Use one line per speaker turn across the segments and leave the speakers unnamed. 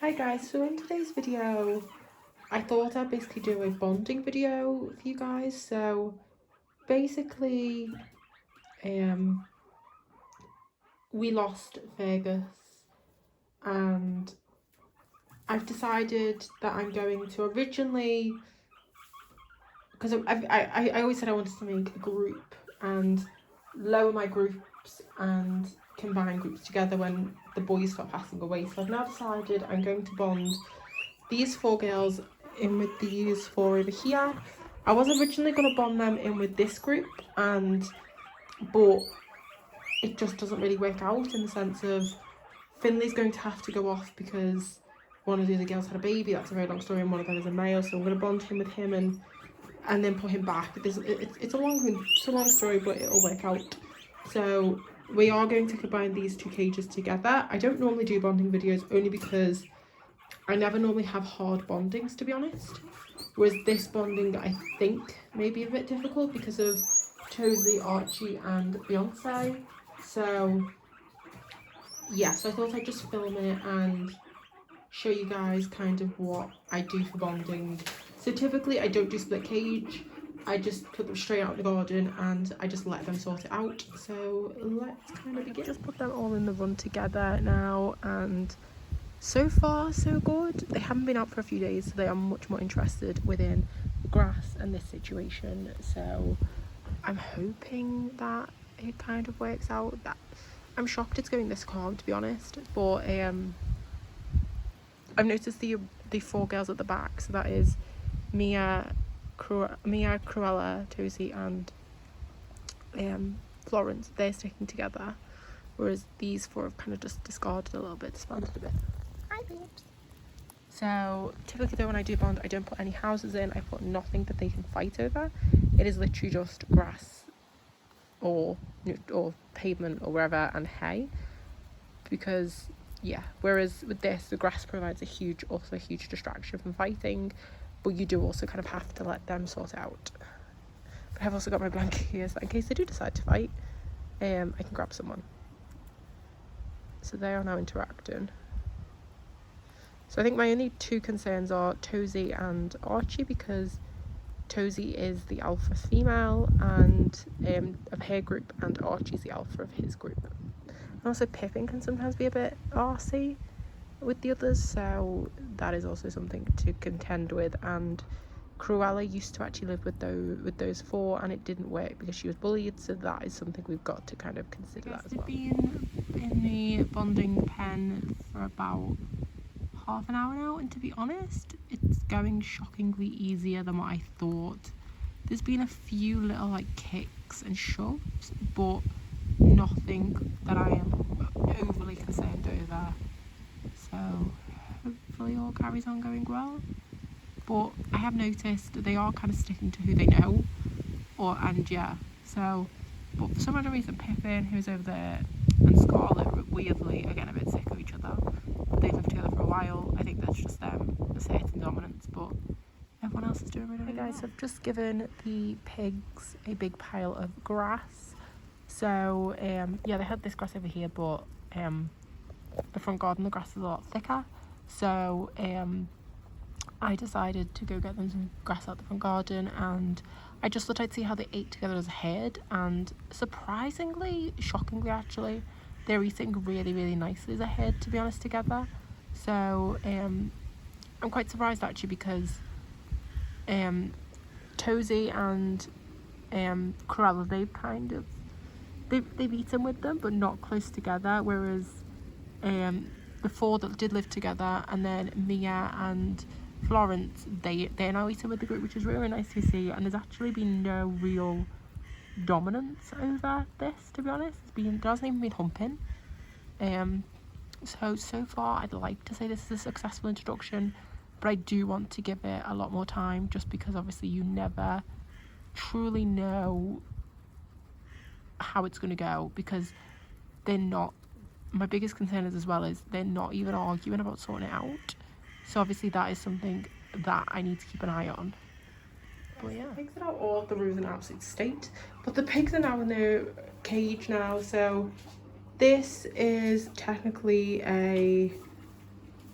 Hi guys, so in today's video I thought I'd basically do a bonding video for you guys. So basically we lost Fergus and I've decided that I'm going to originally, because I always said I wanted to make a group and lower my groups and combine groups together when the boys start passing away. So I've now decided I'm going to bond these 4 girls in with these 4 over here. I was originally going to bond them in with this group, but it just doesn't really work out in the sense of Finley's going to have to go off because one of the other girls had a baby. That's a very long story, and one of them is a male, so I'm going to bond him with him and then put him back. It's a long story, but it'll work out. So we are going to combine these 2 cages together. I don't normally do bonding videos only because I never normally have hard bondings, to be honest. Whereas this bonding, I think, may be a bit difficult because of Tozy, Archie and Beyonce. So yeah, so I thought I'd just film it and show you guys kind of what I do for bonding. So typically I don't do split cage. I just put them straight out in the garden and I just let them sort it out. So let's kind of begin. Just put them all in the run together now, and so far so good. They haven't been out for a few days, so they are much more interested within the grass and this situation. So I'm hoping that it kind of works out. That I'm shocked it's going this calm, to be honest, but I've noticed the 4 girls at the back, so that is Mia, Cruella, Tozy and Florence. They're sticking together, whereas these 4 have kind of just discarded a little bit, disbanded a bit. Hi babes. So typically though, when I do bond, I don't put any houses in. I put nothing that they can fight over. It is literally just grass or pavement or wherever, and hay, because yeah, whereas with this, the grass provides also a huge distraction from fighting, but you do also kind of have to let them sort it out. But I've also got my blanket here, so in case they do decide to fight, I can grab someone. So they are now interacting. So I think my only 2 concerns are Tozy and Archie, because Tozy is the alpha female and of her group, and Archie's the alpha of his group. And also Pippin can sometimes be a bit arsey with the others, so that is also something to contend with. And Cruella used to actually live with those 4, and it didn't work because she was bullied, so that is something we've got to kind of consider that as well. I've been in the bonding pen for about half an hour now, and to be honest, it's going shockingly easier than what I thought. There's been a few little kicks and shoves, but nothing that I am overly concerned over. So hopefully all carries on going well. But I have noticed they are kind of sticking to who they know, so, but for some other reason, Pippin, who's over there, and Scarlet, weirdly, again, a bit sick of each other. They've lived together for a while. I think that's just them asserting dominance, but everyone else is doing really well. Hey guys, I've just given the pigs a big pile of grass. So yeah, they had this grass over here, but the front garden, the grass is a lot thicker. So I decided to go get them some grass out the front garden, and I just thought I'd see how they ate together as a herd, and surprisingly, shockingly actually, they're eating really, really nicely as a herd, to be honest, together. So I'm quite surprised actually, because Tozy and Cruella, they've eaten with them, but not close together, whereas the 4 that did live together, and then Mia and Florence, they're now eating with the group, which is really nice to see. And there's actually been no real dominance over this, to be honest. There hasn't even been humping. So far I'd like to say this is a successful introduction, but I do want to give it a lot more time, just because obviously you never truly know how it's going to go, because they're not, my biggest concern is as well is they're not even arguing about sorting it out. So obviously that is something that I need to keep an eye on. But yeah, the pigs are now all the roofs in an absolute state, but the pigs are now in their cage now. So this is technically a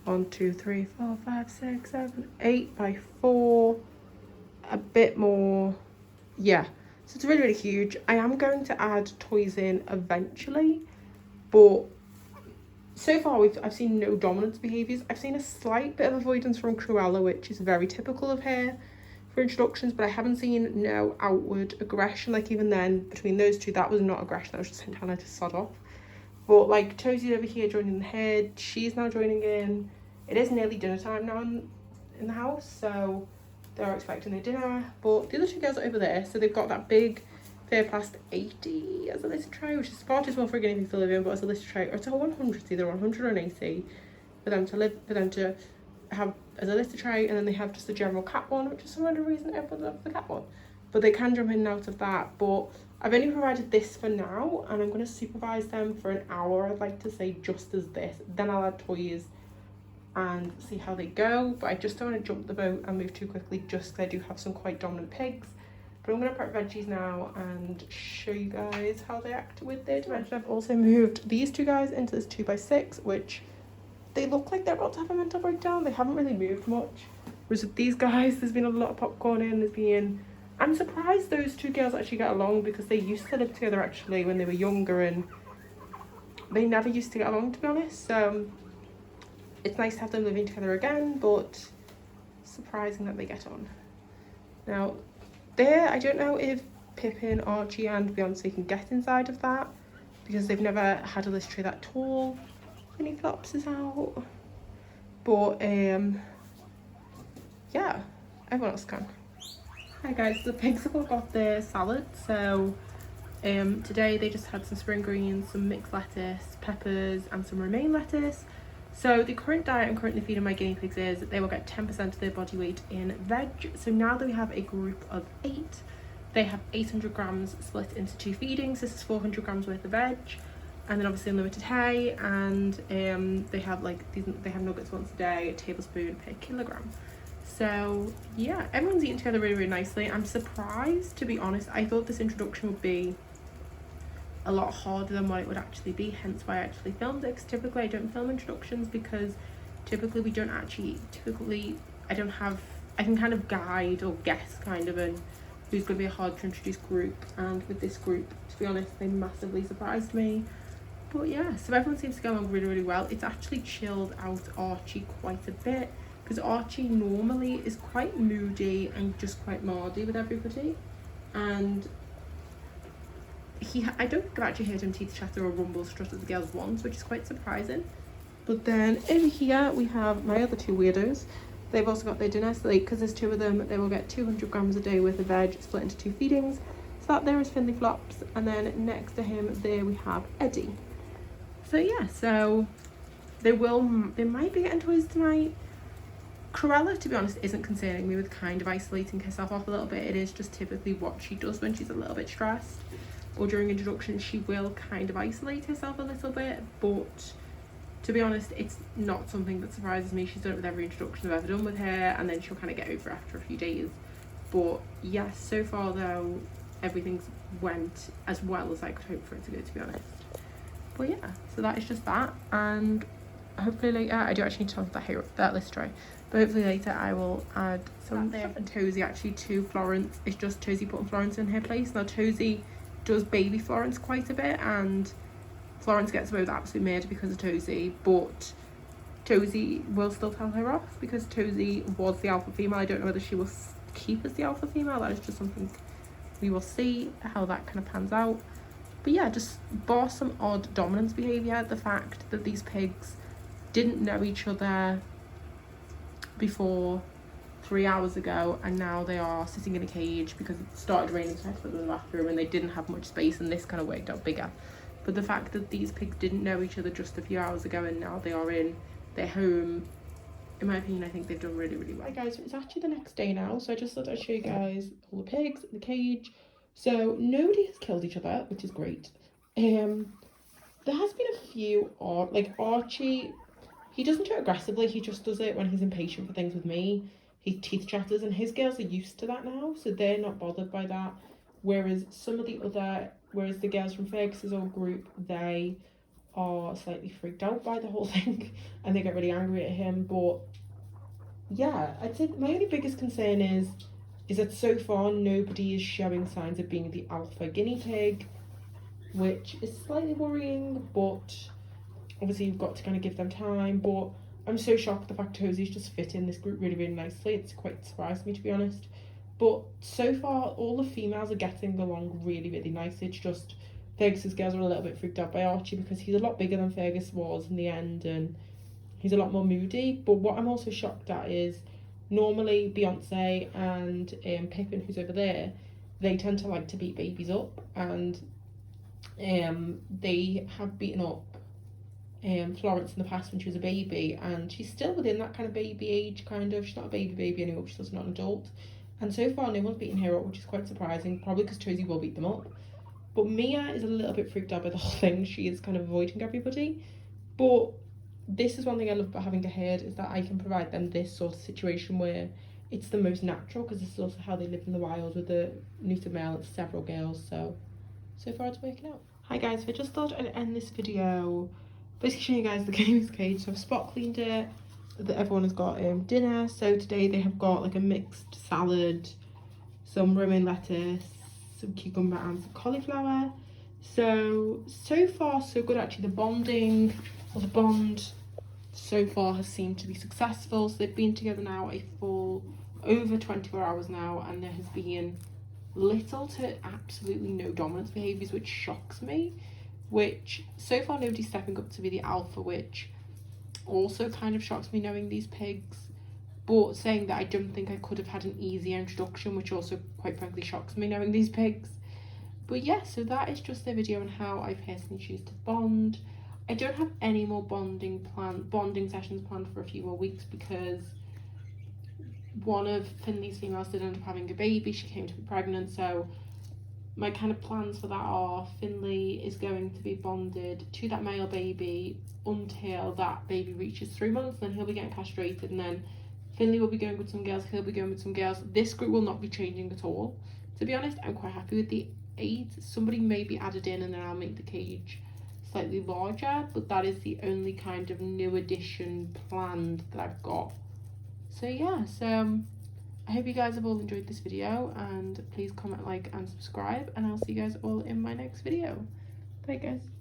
1, 2, 3, 4, 5, 6, 7, 8 by 4, a bit more. Yeah, so it's really, really huge. I am going to add toys in eventually, but so far I've seen no dominance behaviours. I've seen a slight bit of avoidance from Cruella, which is very typical of her for introductions, but I haven't seen no outward aggression. Like, even then, between those two, that was not aggression, that was just telling her to sod off. But like, Tosie over here joining the head, she's now joining in. It is nearly dinner time now in the house, so they're expecting their dinner. But the other two girls are over there, so they've got that big Fairplast 80 as a litter tray, which is far too small for a guinea pig to live in, but as a litter tray, or it's a 100, it's either 100 or an 80 for them to have as a litter tray. And then they have just the general cat one, which is for some other reason everyone loves the cat one, but they can jump in and out of that. But I've only provided this for now, and I'm going to supervise them for an hour, I'd like to say, just as this. Then I'll add toys and see how they go. But I just don't want to jump the boat and move too quickly, just because I do have some quite dominant pigs. But I'm going to prep veggies now and show you guys how they act with their dimension. I've also moved these two guys into this 2x6, which they look like they're about to have a mental breakdown. They haven't really moved much. Whereas with these guys, there's been a lot of popcorn in, I'm surprised those two girls actually get along, because they used to live together actually when they were younger, and they never used to get along, to be honest. So it's nice to have them living together again, but surprising that they get on. Now, there, I don't know if Pippin, Archie and Beyonce can get inside of that, because they've never had a litter tray that tall. Winnie Flops is out. But, yeah, everyone else can. Hi guys, the pigs have all got their salad. So today they just had some spring greens, some mixed lettuce, peppers and some romaine lettuce. So the current diet I'm currently feeding my guinea pigs is that they will get 10% of their body weight in veg. So now that we have a group of 8, they have 800 grams split into 2 feedings. This is 400 grams worth of veg, and then obviously unlimited hay, and they have they have nuggets once a day, a tablespoon per kilogram. So yeah, everyone's eating together really, really nicely. I'm surprised, to be honest. I thought this introduction would be a lot harder than what it would actually be, hence why I actually filmed it, because typically I don't film introductions, because typically I can kind of guide or guess kind of an who's going to be a hard to introduce group, and with this group, to be honest, they massively surprised me. But yeah, so everyone seems to go on really, really well. It's actually chilled out Archie quite a bit, because Archie normally is quite moody and just quite mardy with everybody, and I don't think I've actually heard him teeth chatter or rumble strut at the girls once, which is quite surprising. But then over here we have my other two weirdos. They've also got their dinner, so because there's 2 of them, they will get 200 grams a day worth of veg split into 2 feedings. So that there is Finley Flops, and then next to him there we have Eddie. So yeah, so they might be getting toys tonight. Cruella, to be honest, isn't concerning me with kind of isolating herself off a little bit. It is just typically what she does when she's a little bit stressed, or during introduction she will kind of isolate herself a little bit. But to be honest, it's not something that surprises me. She's done it with every introduction I've ever done with her, and then she'll kind of get over it after a few days. But yes, so far though, everything's went as well as I could hope for it to go, to be honest. But yeah, so that is just that, and hopefully later, I do actually need to talk that list tray, but hopefully later I will add some there. And Tosie actually to Florence. It's just Tosie putting Florence in her place. Now Tosie does baby Florence quite a bit, and Florence gets away with absolute murder because of Tosie, but Tosie will still tell her off, because Tosie was the alpha female. I don't know whether she will keep as the alpha female. That is just something we will see how that kind of pans out. But yeah, just bar some odd dominance behaviour. The fact that these pigs didn't know each other before 3 hours ago, and now they are sitting in a cage because it started raining, so I had to put them in the bathroom, and they didn't have much space, and this kind of worked out bigger. But the fact that these pigs didn't know each other just a few hours ago, and now they are in their home, in my opinion, I think they've done really, really well. Hi guys, it's actually the next day now, so I just thought I'd show you guys all the pigs, the cage. So nobody has killed each other, which is great. There has been a few odd, like Archie, he doesn't do it aggressively, he just does it when he's impatient for things with me. He teeth chatters, and his girls are used to that now, so they're not bothered by that. Whereas the girls from Fergus's old group, they are slightly freaked out by the whole thing and they get really angry at him. But yeah, I'd say my only biggest concern is that so far nobody is showing signs of being the alpha guinea pig, which is slightly worrying, but obviously you've got to kind of give them time. But I'm so shocked the fact Hosie's just fit in this group really, really nicely. It's quite surprised me, to be honest. But so far, all the females are getting along really, really nicely. It's just Fergus's girls are a little bit freaked out by Archie because he's a lot bigger than Fergus was in the end, and he's a lot more moody. But what I'm also shocked at is normally Beyonce and Pippin, who's over there, they tend to like to beat babies up, and they have beaten up Florence in the past when she was a baby, and she's still within that kind of baby age, kind of. She's not a baby anymore, she's also not an adult. And so far, no one's beaten her up, which is quite surprising, probably because Josie will beat them up. But Mia is a little bit freaked out by the whole thing. She is kind of avoiding everybody. But this is one thing I love about having a herd, is that I can provide them this sort of situation where it's the most natural, because this is also how they live in the wild with a neutered male and several girls. So far it's working out. Hi guys, so I just thought I'd end this video basically showing you guys the Guinea's cage. So I've spot cleaned it, that everyone has got dinner. So today they have got like a mixed salad, some romaine lettuce, some cucumber and some cauliflower. So far so good actually. The bond so far has seemed to be successful. So they've been together now a full over 24 hours now, and there has been little to absolutely no dominance behaviours, which shocks me. Which so far nobody's stepping up to be the alpha, which also kind of shocks me knowing these pigs. But saying that, I don't think I could have had an easier introduction, which also quite frankly shocks me knowing these pigs. But yeah, so that is just the video on how I personally choose to bond. I don't have any more bonding sessions planned for a few more weeks, because one of Finley's females did end up having a baby. She came to be pregnant, so my kind of plans for that are Finley is going to be bonded to that male baby until that baby reaches 3 months, then he'll be getting castrated, and then Finley will be going with some girls, he'll be going with some girls. This group will not be changing at all. To be honest, I'm quite happy with the 8. Somebody may be added in and then I'll make the cage slightly larger, but that is the only kind of new addition planned that I've got. So yeah, I hope you guys have all enjoyed this video, and please comment, like and subscribe, and I'll see you guys all in my next video. Bye guys.